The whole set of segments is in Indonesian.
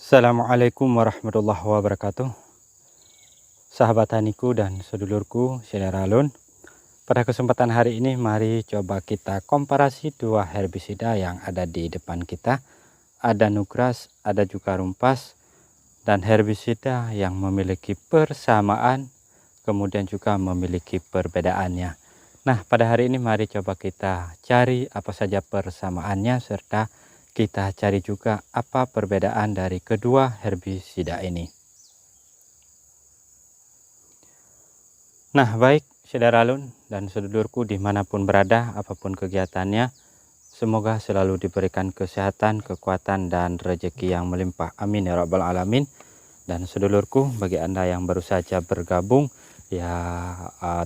Assalamualaikum warahmatullahi wabarakatuh. Sahabat taniku dan sedulurku Seneralun. Pada kesempatan hari ini mari coba kita komparasi dua herbisida yang ada di depan kita. Ada Nugras, ada juga Rumpas, dan herbisida yang memiliki persamaan kemudian juga memiliki perbedaannya. Nah, pada hari ini mari coba kita cari apa saja persamaannya serta kita cari juga apa perbedaan dari kedua herbisida ini. Nah, baik Seneralun dan sedulurku dimanapun berada, apapun kegiatannya, semoga selalu diberikan kesehatan, kekuatan, dan rezeki yang melimpah. Amin ya rabbal alamin. Dan sedulurku, bagi Anda yang baru saja bergabung, ya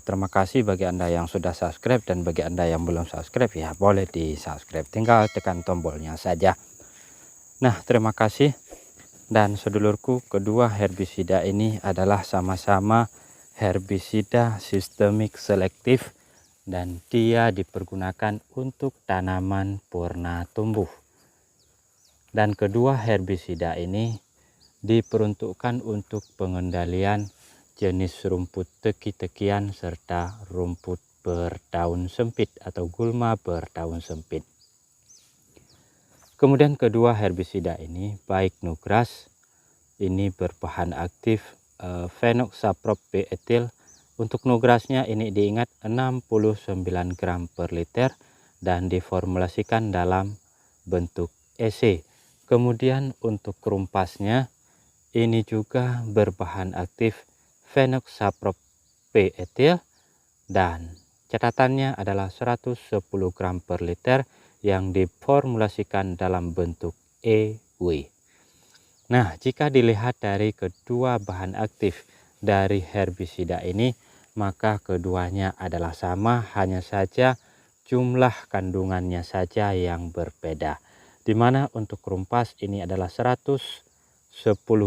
terima kasih bagi Anda yang sudah subscribe, dan bagi Anda yang belum subscribe ya boleh di subscribe, tinggal tekan tombolnya saja. Nah, terima kasih. Dan sedulurku, kedua herbisida ini adalah sama-sama herbisida sistemik selektif dan dia dipergunakan untuk tanaman purna tumbuh. Dan kedua herbisida ini diperuntukkan untuk pengendalian jenis rumput teki-tekian serta rumput berdaun sempit atau gulma berdaun sempit. Kemudian kedua herbisida ini, baik Nugras, ini berbahan aktif Phenoxaprop B-etil. Untuk Nugrasnya ini diingat 69 gram per liter dan diformulasikan dalam bentuk EC. Kemudian untuk Rumpasnya ini juga berbahan aktif Phenoxaprop B-etil dan catatannya adalah 110 gram per liter yang diformulasikan dalam bentuk EW. Nah, jika dilihat dari kedua bahan aktif dari herbisida ini, maka keduanya adalah sama, hanya saja jumlah kandungannya saja yang berbeda. Di mana untuk Rumpas ini adalah 110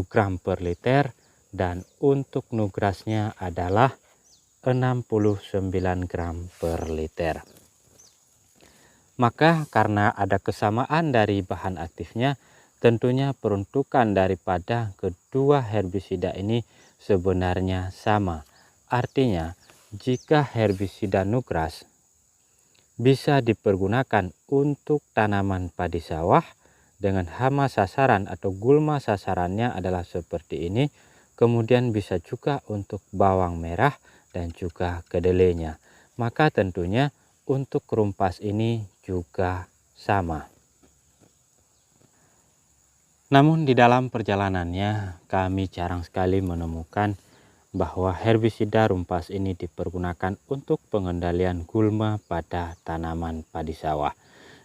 gram per liter dan untuk Nugrasnya adalah 69 gram per liter. Maka karena ada kesamaan dari bahan aktifnya, tentunya peruntukan daripada kedua herbisida ini sebenarnya sama. Artinya, jika herbisida Nugras bisa dipergunakan untuk tanaman padi sawah dengan hama sasaran atau gulma sasarannya adalah seperti ini, kemudian bisa juga untuk bawang merah dan juga kedelainya. Maka tentunya untuk Rumpas ini juga sama. Namun di dalam perjalanannya kami jarang sekali menemukan bahwa herbisida Rumpas ini dipergunakan untuk pengendalian gulma pada tanaman padi sawah.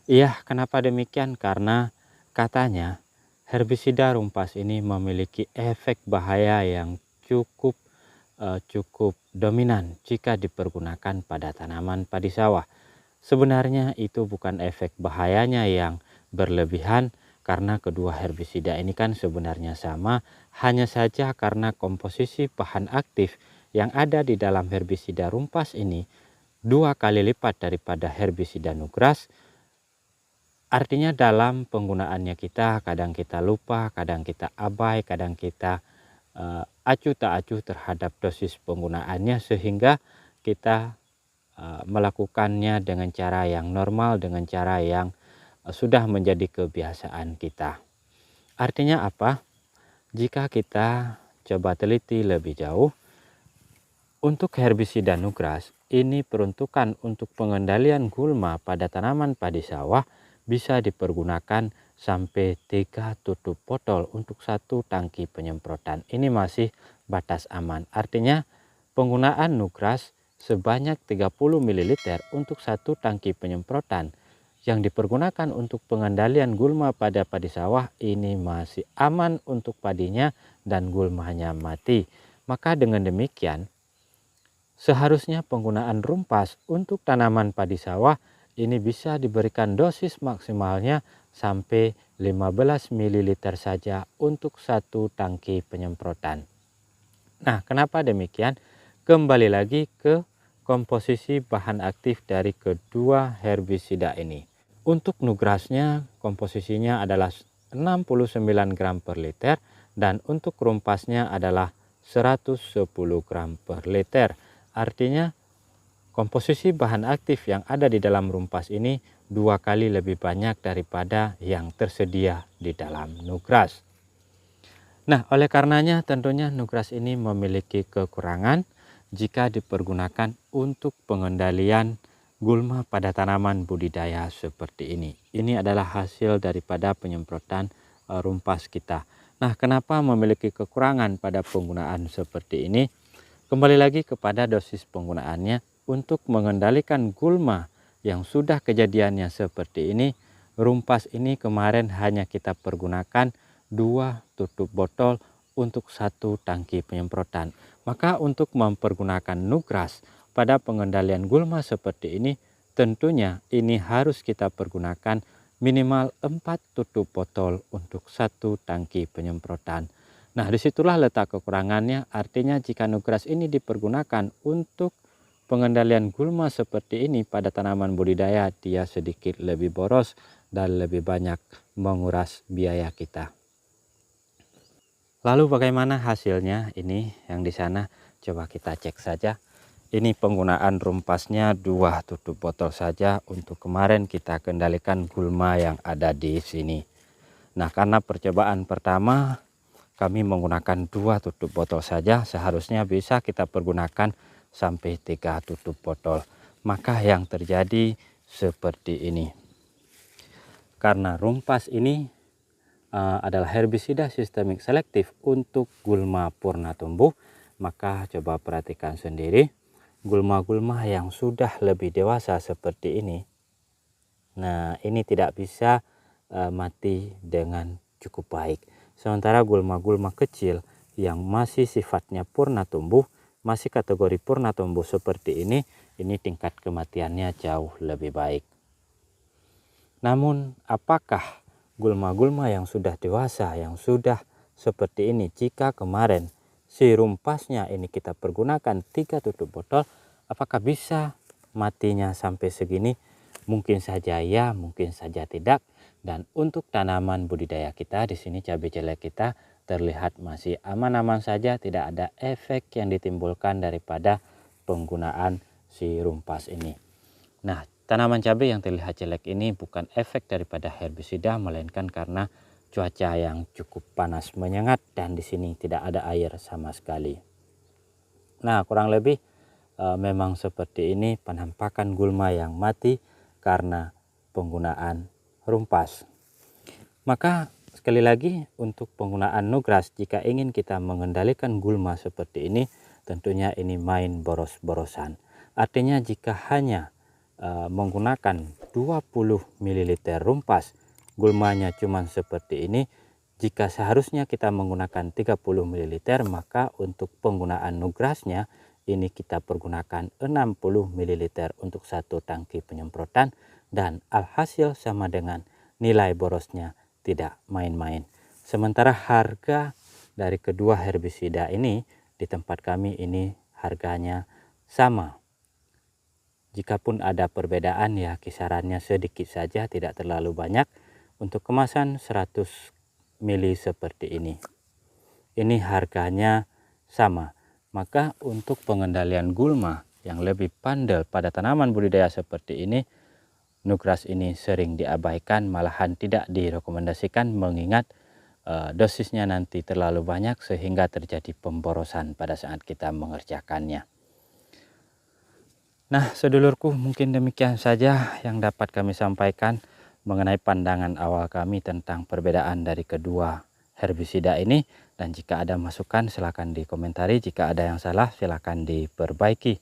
Iya, kenapa demikian? Karena katanya herbisida Rumpas ini memiliki efek bahaya yang cukup dominan jika dipergunakan pada tanaman padi sawah. Sebenarnya itu bukan efek bahayanya yang berlebihan, karena kedua herbisida ini kan sebenarnya sama, hanya saja karena komposisi bahan aktif yang ada di dalam herbisida Rumpas ini 2 kali lipat daripada herbisida Nugras. Artinya dalam penggunaannya kadang kita lupa, kadang kita abai, kadang kita acuh tak acuh terhadap dosis penggunaannya, sehingga kita melakukannya dengan cara yang normal, dengan cara yang sudah menjadi kebiasaan kita. Artinya apa? Jika kita coba teliti lebih jauh, untuk herbisida Nugras ini peruntukan untuk pengendalian gulma pada tanaman padi sawah bisa dipergunakan sampai 3 tutup botol untuk 1 tangki penyemprotan. Ini masih batas aman. Artinya penggunaan Nugras sebanyak 30 ml untuk 1 tangki penyemprotan yang dipergunakan untuk pengendalian gulma pada padi sawah ini masih aman untuk padinya dan gulmanya mati. Maka dengan demikian seharusnya penggunaan Rumpas untuk tanaman padi sawah ini bisa diberikan dosis maksimalnya sampai 15 ml saja untuk 1 tangki penyemprotan. Nah, kenapa demikian? Kembali lagi ke komposisi bahan aktif dari kedua herbisida ini. Untuk Nugrasnya komposisinya adalah 69 gram per liter dan untuk rumpasnya adalah 110 gram per liter. Artinya komposisi bahan aktif yang ada di dalam rumpas ini 2 kali lebih banyak daripada yang tersedia di dalam Nugras. Nah, oleh karenanya tentunya Nugras ini memiliki kekurangan jika dipergunakan untuk pengendalian gulma pada tanaman budidaya seperti ini. Ini adalah hasil daripada penyemprotan rumpas kita. Nah, kenapa memiliki kekurangan pada penggunaan seperti ini? Kembali lagi kepada dosis penggunaannya. Untuk mengendalikan gulma yang sudah kejadiannya seperti ini, rumpas ini kemarin hanya kita pergunakan 2 tutup botol untuk 1 tangki penyemprotan. Maka untuk mempergunakan Nugras pada pengendalian gulma seperti ini, tentunya ini harus kita pergunakan minimal 4 tutup botol untuk 1 tangki penyemprotan. Nah, disitulah letak kekurangannya. Artinya jika Nugras ini dipergunakan untuk pengendalian gulma seperti ini pada tanaman budidaya, dia sedikit lebih boros dan lebih banyak menguras biaya kita. Lalu bagaimana hasilnya ini yang di sana? Coba kita cek saja. Ini penggunaan rumpasnya 2 tutup botol saja untuk kemarin kita kendalikan gulma yang ada di sini. Nah, karena percobaan pertama kami menggunakan 2 tutup botol saja, seharusnya bisa kita pergunakan sampai 3 tutup botol. Maka yang terjadi seperti ini. Karena rumpas ini adalah herbisida sistemik selektif untuk gulma purna tumbuh, maka coba perhatikan sendiri gulma-gulma yang sudah lebih dewasa seperti ini. Nah, ini tidak bisa mati dengan cukup baik. Sementara gulma-gulma kecil yang masih sifatnya purna tumbuh, masih kategori purna tumbuh seperti ini tingkat kematiannya jauh lebih baik. Namun apakah gulma-gulma yang sudah dewasa, yang sudah seperti ini, jika kemarin si rumpasnya ini kita pergunakan 3 tutup botol, apakah bisa matinya sampai segini? Mungkin saja ya, mungkin saja tidak. Dan untuk tanaman budidaya kita di sini, cabai jelek kita terlihat masih aman-aman saja, tidak ada efek yang ditimbulkan daripada penggunaan si rumpas ini. Nah, tanaman cabai yang terlihat jelek ini bukan efek daripada herbisida, melainkan karena cuaca yang cukup panas menyengat dan di sini tidak ada air sama sekali. Nah, kurang lebih memang seperti ini penampakan gulma yang mati karena penggunaan rumpas. Maka sekali lagi untuk penggunaan Nugras, jika ingin kita mengendalikan gulma seperti ini, tentunya ini main boros-borosan. Artinya jika hanya menggunakan 20 ml rumpas, gulmanya cuma seperti ini. Jika seharusnya kita menggunakan 30 ml, maka untuk penggunaan Nugrasnya ini kita pergunakan 60 ml untuk 1 tangki penyemprotan, dan alhasil sama dengan nilai borosnya tidak main-main. Sementara harga dari kedua herbisida ini di tempat kami ini harganya sama. Jikapun ada perbedaan ya kisarannya sedikit saja, tidak terlalu banyak. Untuk kemasan 100 ml seperti ini. Ini harganya sama. Maka untuk pengendalian gulma yang lebih pandai pada tanaman budidaya seperti ini, Nugras ini sering diabaikan, malahan tidak direkomendasikan mengingat dosisnya nanti terlalu banyak sehingga terjadi pemborosan pada saat kita mengerjakannya. Nah, sedulurku, mungkin demikian saja yang dapat kami sampaikan mengenai pandangan awal kami tentang perbedaan dari kedua herbisida ini. Dan jika ada masukan silakan dikomentari, jika ada yang salah silakan diperbaiki.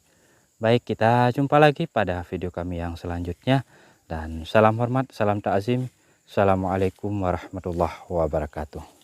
Baik, kita jumpa lagi pada video kami yang selanjutnya. Dan salam hormat, salam ta'zim. Assalamualaikum warahmatullahi wabarakatuh.